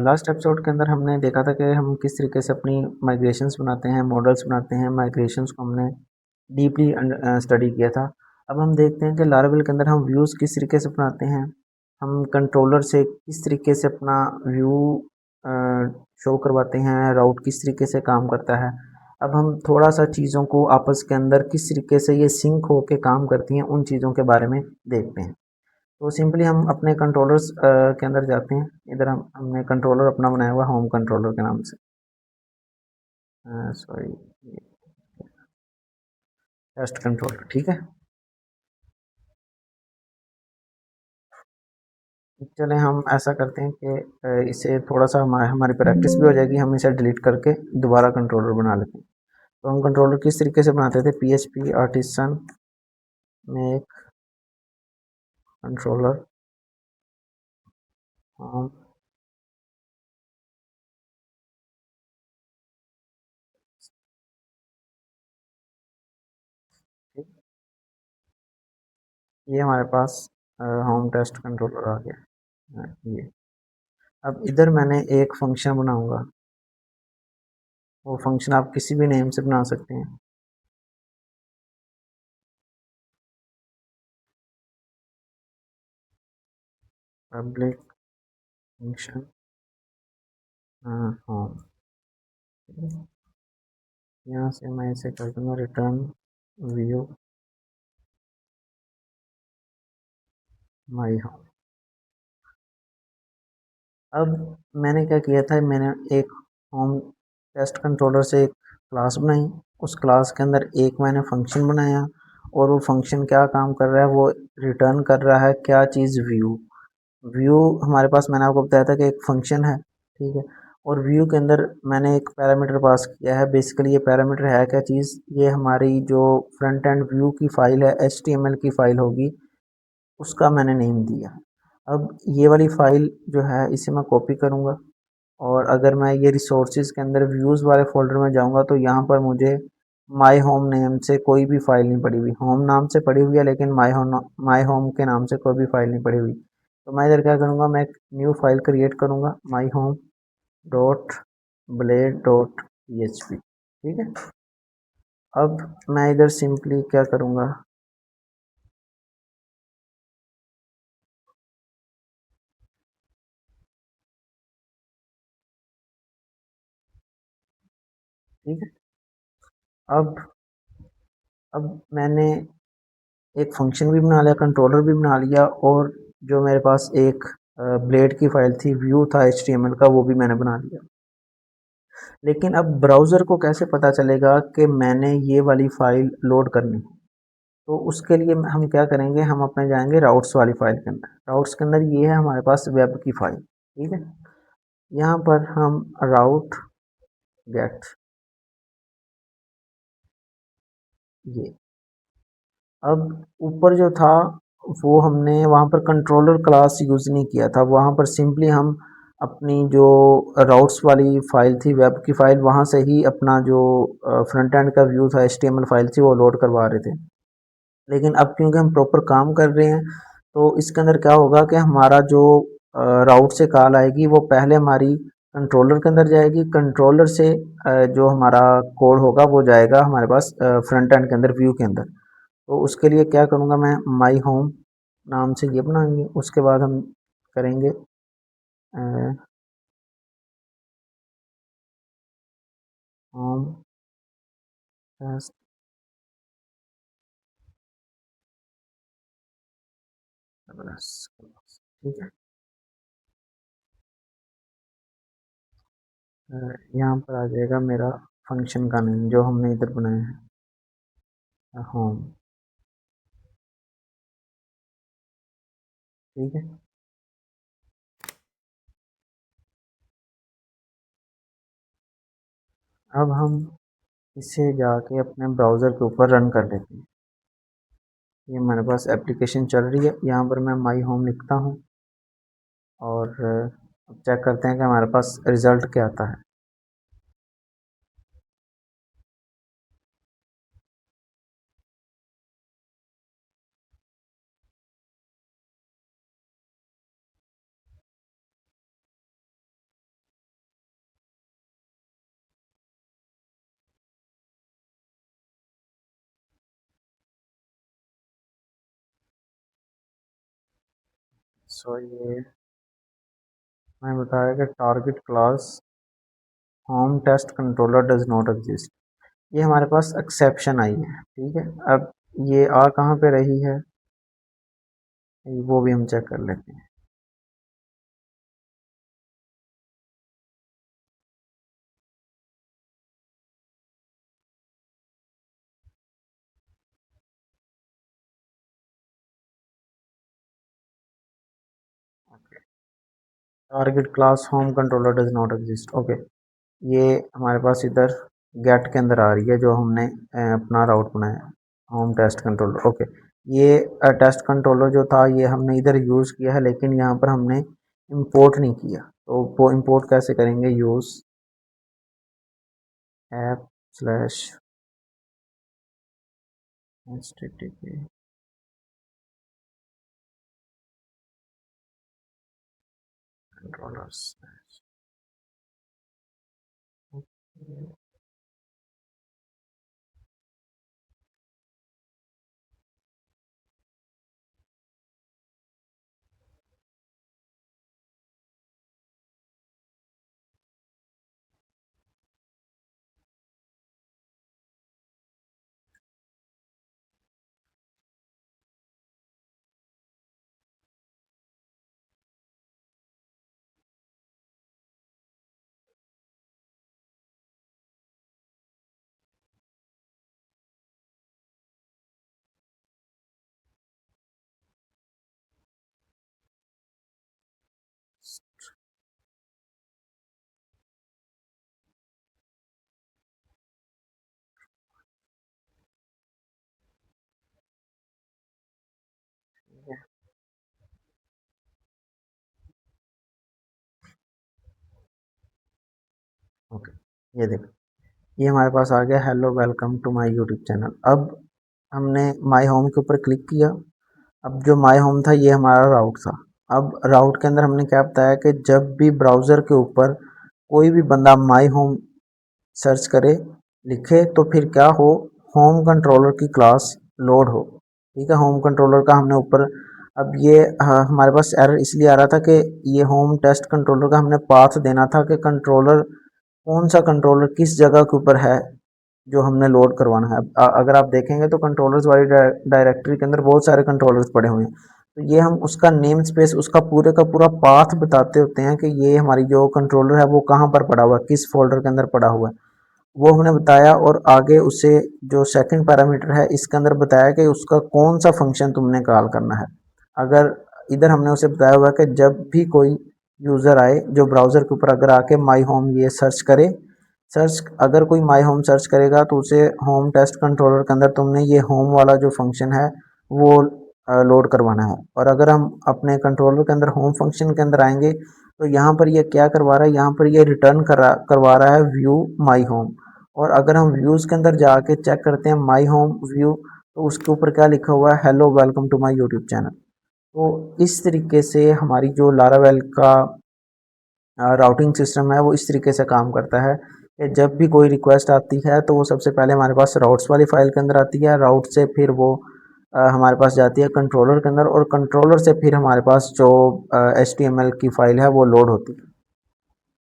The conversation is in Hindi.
लास्ट एपिसोड के अंदर हमने देखा था कि हम किस तरीके से अपनी माइग्रेशंस बनाते हैं, मॉडल्स बनाते हैं। माइग्रेशंस को हमने डीपली स्टडी किया था। अब हम देखते हैं कि लारावेल के अंदर हम व्यूज़ किस तरीके से बनाते हैं, हम कंट्रोलर से किस तरीके से अपना व्यू शो करवाते हैं, राउट किस तरीके से काम करता है। अब हम थोड़ा सा चीज़ों को आपस के अंदर किस तरीके से ये सिंक होके काम करती हैं, उन चीज़ों के बारे में देखते हैं। तो सिंपली हम अपने कंट्रोलर्स के अंदर जाते हैं। इधर हमने कंट्रोलर अपना बनाया हुआ होम कंट्रोलर के नाम से, सॉरी, टेस्ट कंट्रोलर, ठीक है। चलें हम ऐसा करते हैं कि इसे थोड़ा सा हमारी प्रैक्टिस भी हो जाएगी। हम इसे डिलीट करके दोबारा कंट्रोलर बना लेते हैं। तो हम कंट्रोलर किस तरीके से बनाते थे, PHP आर्टिसन में एक कंट्रोलर होम, ये हमारे पास होम टेस्ट कंट्रोलर आ गया। ये अब इधर मैंने एक फंक्शन बनाऊंगा। वो फंक्शन आप किसी भी नेम से बना सकते हैं। पब्लिक फंक्शन होम, यहाँ से मैं इसे कर दूंगा रिटर्न व्यू माई होम। अब मैंने क्या किया था, मैंने एक होम टेस्ट कंट्रोलर से एक क्लास बनाई। उस क्लास के अंदर एक मैंने फंक्शन बनाया, और वो फंक्शन क्या काम कर रहा है, वो रिटर्न कर रहा है क्या चीज़, व्यू। व्यू हमारे पास, मैंने आपको बताया था कि एक फंक्शन है, ठीक है। और व्यू के अंदर मैंने एक पैरामीटर पास किया है। बेसिकली ये पैरामीटर है क्या चीज़, ये हमारी जो फ्रंट एंड व्यू की फ़ाइल है, HTML की फ़ाइल होगी, उसका मैंने नेम दिया। अब ये वाली फ़ाइल जो है, इसे मैं कॉपी करूँगा, और अगर मैं ये रिसोर्सेज के अंदर व्यूज़ वाले फोल्डर में जाऊँगा तो यहाँ पर मुझे माई होम नेम से कोई भी फ़ाइल नहीं पड़ी हुई। होम नाम से पड़ी हुई है, लेकिन माई होम के नाम से कोई भी फ़ाइल नहीं पड़ी हुई। तो मैं इधर क्या करूँगा, मैं एक न्यू फाइल क्रिएट करूँगा, my home dot blade dot PHP, ठीक है। अब मैं इधर सिंपली क्या करूँगा, ठीक है। अब अब मैंने एक फंक्शन भी बना लिया, कंट्रोलर भी बना लिया, और जो मेरे पास एक ब्लेड की फ़ाइल थी, व्यू था HTML का, वो भी मैंने बना लिया। लेकिन अब ब्राउज़र को कैसे पता चलेगा कि मैंने ये वाली फ़ाइल लोड करनी है। तो उसके लिए हम क्या करेंगे, हम अपने जाएंगे राउट्स वाली फ़ाइल के अंदर। राउट्स के अंदर ये है हमारे पास वेब की फ़ाइल, ठीक है। यहाँ पर हम राउट गेट, ये अब ऊपर जो था, वो हमने वहाँ पर कंट्रोलर क्लास यूज़ नहीं किया था। वहाँ पर सिंपली हम अपनी जो राउट्स वाली फ़ाइल थी, वेब की फ़ाइल, वहाँ से ही अपना जो फ्रंट एंड का व्यू था, HTML फाइल थी, वो लोड करवा रहे थे। लेकिन अब क्योंकि हम प्रॉपर काम कर रहे हैं, तो इसके अंदर क्या होगा कि हमारा जो राउट से कॉल आएगी, वो पहले हमारी कंट्रोलर के अंदर जाएगी। कंट्रोलर से जो हमारा कोड होगा, वो जाएगा हमारे पास फ्रंट एंड के अंदर, व्यू के अंदर। तो उसके लिए क्या करूँगा, मैं माई होम नाम से ये बनाएंगे। उसके बाद हम करेंगे होम टेस्ट, ठीक है। यहाँ पर आ जाएगा मेरा फंक्शन का नेम जो हमने इधर बनाया है, होम, ठीक है। अब हम इसे जाके अपने ब्राउज़र के ऊपर रन कर लेते हैं। ये हमारे पास एप्लीकेशन चल रही है। यहाँ पर मैं माई होम लिखता हूँ, और चेक करते हैं कि हमारे पास रिज़ल्ट क्या आता है। सो ये मैं बताया कि target class home test controller does not exist. ये हमारे पास एक्सेप्शन आई है, ठीक है। अब ये आ कहाँ पे रही है वो भी हम चेक कर लेते हैं। Target class home controller does not exist, okay. ये हमारे पास इधर गेट के अंदर आ रही है जो हमने अपना राउट बनाया होम टेस्ट कंट्रोलर, ओके। ये टेस्ट कंट्रोलर जो था ये हमने इधर यूज़ किया है, लेकिन यहाँ पर हमने इंपोर्ट नहीं किया। तो वो इंपोर्ट कैसे करेंगे, use app slash http controllers। Okay, ये देखो, ये हमारे पास आ गया hello welcome to my YouTube channel. अब हमने माय होम के ऊपर क्लिक किया। अब जो माय होम था ये हमारा राउट था। अब राउट के अंदर हमने क्या बताया कि जब भी ब्राउज़र के ऊपर कोई भी बंदा माय होम सर्च करे, लिखे, तो फिर क्या हो, होम कंट्रोलर की क्लास लोड हो, ठीक है। होम कंट्रोलर का हमने ऊपर, अब ये हमारे पास एरर इसलिए आ रहा था कि ये होम टेस्ट कंट्रोलर का हमने पाथ देना था कि कंट्रोलर कौन सा कंट्रोलर किस जगह के ऊपर है जो हमने लोड करवाना है। अगर आप देखेंगे तो कंट्रोलर्स वाली डायरेक्टरी के अंदर बहुत सारे कंट्रोलर्स पड़े हुए हैं। तो ये हम उसका नेम स्पेस, उसका पूरे का पूरा पाथ बताते होते हैं कि ये हमारी जो कंट्रोलर है वो कहाँ पर पड़ा हुआ है, किस फोल्डर के अंदर पड़ा हुआ है, वो हमने बताया। और आगे उसे जो सेकंड पैरामीटर है इसके अंदर बताया कि उसका कौन सा फंक्शन तुमने कॉल करना है। अगर इधर हमने उसे बताया हुआ कि जब भी कोई यूज़र आए जो ब्राउज़र के ऊपर अगर आके माई होम ये सर्च करे, सर्च अगर कोई माई होम सर्च करेगा तो उसे होम टेस्ट कंट्रोलर के अंदर तुमने ये होम वाला जो फंक्शन है वो लोड करवाना है। और अगर हम अपने कंट्रोलर के अंदर होम फंक्शन के अंदर आएंगे तो यहाँ पर ये क्या करवा रहा है, यहाँ पर ये रिटर्न करवा रहा है व्यू माई होम। और अगर हम व्यूज़ के अंदर जाके चेक करते हैं माई होम व्यू, तो उसके ऊपर क्या लिखा हुआ है, hello welcome to my YouTube channel. तो इस तरीके से हमारी जो लारावेल का राउटिंग सिस्टम है वो इस तरीके से काम करता है कि जब भी कोई रिक्वेस्ट आती है तो वो सबसे पहले हमारे पास राउट्स वाली फाइल के अंदर आती है, राउट से फिर वो हमारे पास जाती है कंट्रोलर के अंदर, और कंट्रोलर से फिर हमारे पास जो HTML की फ़ाइल है वो लोड होती है।